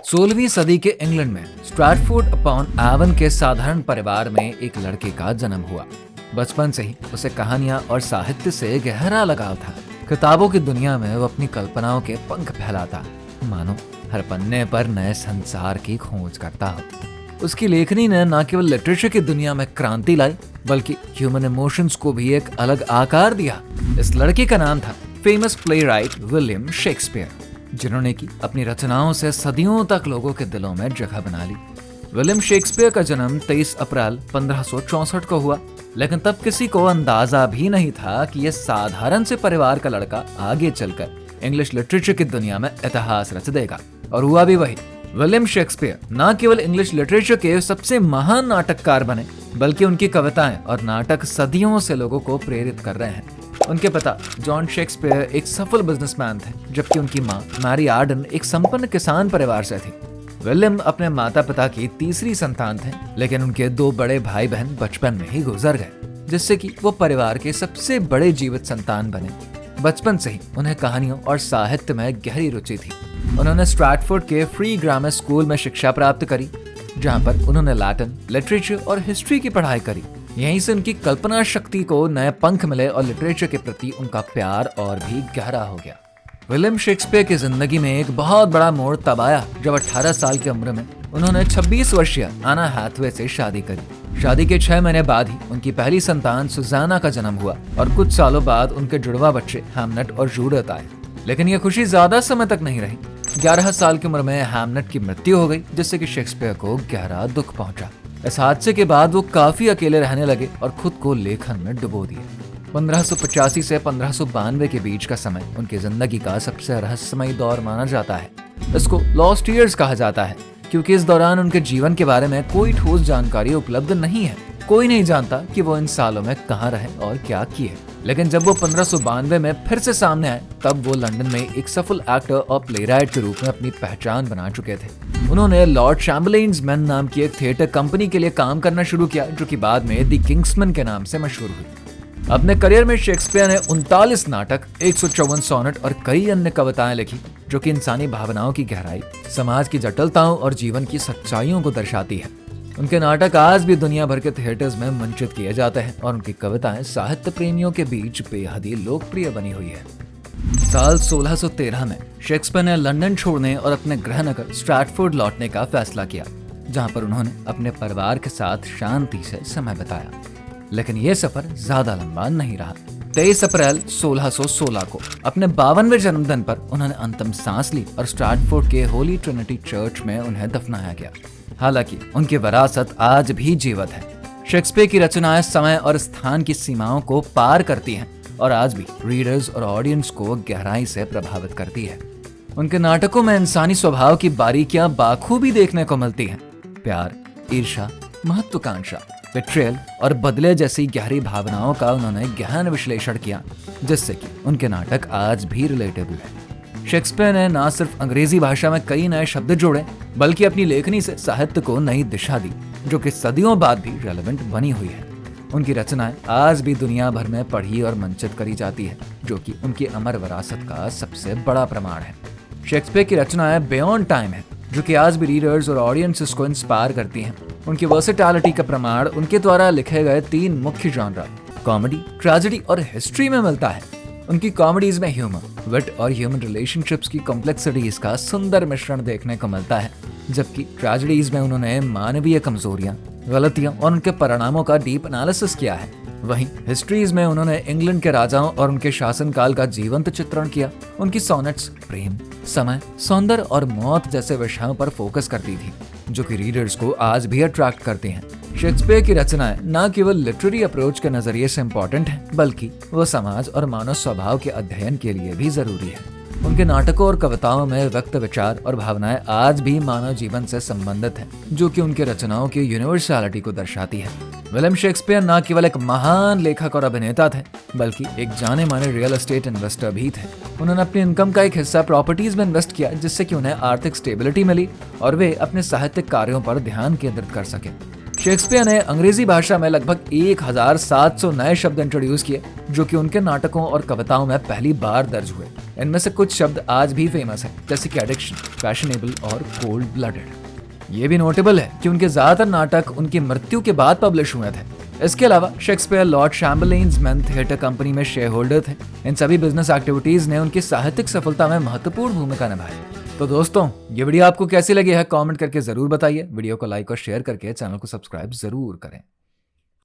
16वीं सदी के इंग्लैंड में स्ट्रैटफोर्ड अपॉन एवन के साधारण परिवार में एक लड़के का जन्म हुआ। बचपन से ही उसे कहानियां और साहित्य से गहरा लगाव था। किताबों की दुनिया में वो अपनी कल्पनाओं के पंख फैलाता, मानो हर पन्ने पर नए संसार की खोज करता हो। उसकी लेखनी ने न केवल लिटरेचर की दुनिया में क्रांति लाई, बल्कि ह्यूमन इमोशंस को भी एक अलग आकार दिया। इस लड़के का नाम था फेमस प्लेराइट विलियम शेक्सपियर, जिन्होंने की अपनी रचनाओं से सदियों तक लोगों के दिलों में जगह बना ली। विलियम शेक्सपियर का जन्म 23 अप्रैल 1564 को हुआ, लेकिन तब किसी को अंदाजा भी नहीं था कि यह साधारण से परिवार का लड़का आगे चलकर इंग्लिश लिटरेचर की दुनिया में इतिहास रच देगा। और हुआ भी वही। विलियम शेक्सपियर न केवल इंग्लिश लिटरेचर के सबसे महान नाटककार बने, बल्कि उनकी कविताएं और नाटक सदियों से लोगों को प्रेरित कर रहे हैं। उनके पिता जॉन शेक्सपियर एक सफल बिजनेसमैन थे, जबकि उनकी मां मैरी आर्डन एक संपन्न किसान परिवार से थी। विलियम अपने माता पिता की तीसरी संतान थे, लेकिन उनके 2 बड़े भाई बहन बचपन में ही गुजर गए, जिससे कि वो परिवार के सबसे बड़े जीवित संतान बने। बचपन से ही उन्हें कहानियों और साहित्य में गहरी रुचि थी। उन्होंने स्ट्रैटफोर्ड के फ्री ग्रामर स्कूल में शिक्षा प्राप्त करी, जहाँ पर उन्होंने लैटिन, लिटरेचर और हिस्ट्री की पढ़ाई करी। यहीं से उनकी कल्पना शक्ति को नए पंख मिले और लिटरेचर के प्रति उनका प्यार और भी गहरा हो गया। विलियम शेक्सपियर की जिंदगी में एक बहुत बड़ा मोड़ तब आया जब 18 साल की उम्र में उन्होंने 26 वर्षीय एना हैथवे से शादी करी। शादी के 6 महीने बाद ही उनकी पहली संतान सुजाना का जन्म हुआ और कुछ सालों बाद उनके जुड़वा बच्चे हैमनेट और जूडिथ आए। लेकिन यह खुशी ज्यादा समय तक नहीं रही। 11 साल की उम्र में हैमनेट की मृत्यु हो गई, जिससे कि शेक्सपियर को गहरा दुख पहुंचा। इस हादसे के बाद वो काफी अकेले रहने लगे और खुद को लेखन में डुबो दिए। 1585 से 1592 के बीच का समय उनकी जिंदगी का सबसे रहस्यमयी दौर माना जाता है। इसको लॉस्ट ईयर्स कहा जाता है, क्योंकि इस दौरान उनके जीवन के बारे में कोई ठोस जानकारी उपलब्ध नहीं है। कोई नहीं जानता कि वो इन सालों में कहाँ रहे और क्या किए। लेकिन जब वो 1592 में फिर से सामने आए, तब वो लंदन में एक सफल एक्टर और प्लेराइट के रूप में अपनी पहचान बना चुके थे। उन्होंने लॉर्ड चैम्बरलेन्स मेन नाम की एक थिएटर कंपनी के लिए काम करना शुरू किया, जो कि बाद में द किंग्समैन के नाम से मशहूर हुई। अपने करियर में शेक्सपियर ने 39 नाटक, 154 सोनेट और कई अन्य कविताएं लिखी, जो कि इंसानी भावनाओं की गहराई, समाज की जटिलताओं और जीवन की सच्चाइयों को दर्शाती है। उनके नाटक आज भी दुनिया भर के थिएटर्स में मंचित किए जाते हैं और उनकी कविताएं साहित्य प्रेमियों के बीच बेहद ही लोकप्रिय बनी हुई है। साल 1613 में शेक्सपियर ने लंदन छोड़ने और अपने गृहनगर स्ट्रैटफोर्ड लौटने का फैसला किया, जहां पर उन्होंने अपने परिवार के साथ शांति से समय बिताया। लेकिन यह सफर ज्यादा लंबा नहीं रहा। 23 अप्रैल 1616 को अपने 52वें जन्मदिन पर उन्होंने अंतिम सांस ली और स्ट्रैटफोर्ड के होली ट्रिनिटी चर्च में उन्हें दफनाया गया। हालांकि उनकी विरासत आज भी जीवित है। शेक्सपियर की रचनाएं समय और स्थान की सीमाओं को पार करती हैं और आज भी रीडर्स और ऑडियंस को गहराई से प्रभावित करती है। उनके नाटकों में इंसानी स्वभाव की बारीकियां बाखूबी देखने को मिलती हैं। प्यार, ईर्ष्या, महत्वाकांक्षा, बेट्रेयल और बदले जैसी गहरी भावनाओं का उन्होंने गहन विश्लेषण किया, जिससे कि उनके नाटक आज भी रिलेटेबल है। शेक्सपियर ने न सिर्फ अंग्रेजी भाषा में कई नए शब्द जोड़े, बल्कि अपनी लेखनी से साहित्य को नई दिशा दी, जो कि सदियों बाद भी रेलेवेंट बनी हुई है। उनकी रचनाएं आज भी दुनिया भर में पढ़ी और मंचित करी जाती है, जो कि उनकी अमर विरासत का सबसे बड़ा प्रमाण है। शेक्सपियर की रचनाएं बियॉन्ड टाइम है, जो कि आज भी रीडर्स और ऑडियंसेस को इंस्पायर करती हैं। उनकी वर्सेटैलिटी का प्रमाण उनके द्वारा लिखे गए 3 मुख्य जॉनर कॉमेडी, ट्रेजेडी और हिस्ट्री में मिलता है। उनकी कॉमेडीज में ह्यूमर, विट और ह्यूमन रिलेशनशिप्स की कॉम्प्लेक्सिटीज का सुंदर मिश्रण देखने को मिलता है, जबकि ट्रेजेडीज में उन्होंने मानवीय कमजोरियां, गलतियां और उनके परिणामों का डीप एनालिसिस किया है। वहीं हिस्ट्रीज में उन्होंने इंग्लैंड के राजाओं और उनके शासनकाल का जीवंत चित्रण किया। उनकी सोनेट्स प्रेम, समय, सौंदर्य और मौत जैसे विषयों पर फोकस करती थी, जो कि रीडर्स को आज भी अट्रैक्ट करती हैं। शेक्सपियर की रचनाएं न केवल लिटरेरी अप्रोच के नजरिए से इम्पोर्टेंट है, बल्कि वो समाज और मानव स्वभाव के अध्ययन के लिए भी जरूरी है। उनके नाटकों और कविताओं में व्यक्त विचार और भावनाएं आज भी मानव जीवन से संबंधित हैं, जो कि उनके रचनाओं की यूनिवर्सैलिटी को दर्शाती है। विलियम शेक्सपियर न केवल एक महान लेखक और अभिनेता थे, बल्कि एक जाने माने रियल एस्टेट इन्वेस्टर भी थे। उन्होंने अपनी इनकम का एक हिस्सा प्रॉपर्टीज में इन्वेस्ट किया, जिससे कि उन्हें आर्थिक स्टेबिलिटी मिली और वे अपने साहित्यिक कार्यों पर ध्यान केंद्रित कर सके। शेक्सपियर ने अंग्रेजी भाषा में लगभग 1700 नए शब्द इंट्रोड्यूस किए, जो कि उनके नाटकों और कविताओं में पहली बार दर्ज हुए। इनमें से कुछ शब्द आज भी फेमस हैं, जैसे कि एडिक्शन, फैशनेबल और कोल्ड ब्लडेड। ये भी नोटेबल है कि उनके ज्यादातर नाटक उनकी मृत्यु के बाद पब्लिश हुए थे। इसके अलावा Shakespeare Lord Chamberlain's Men theatre company में शेयर होल्डर थे। इन सभी बिजनेस एक्टिविटीज ने उनकी साहित्यिक सफलता में महत्वपूर्ण भूमिका निभाई। तो दोस्तों, ये वीडियो आपको कैसी लगी है कमेंट करके जरूर बताइए। वीडियो को लाइक और शेयर करके चैनल को सब्सक्राइब जरूर करें।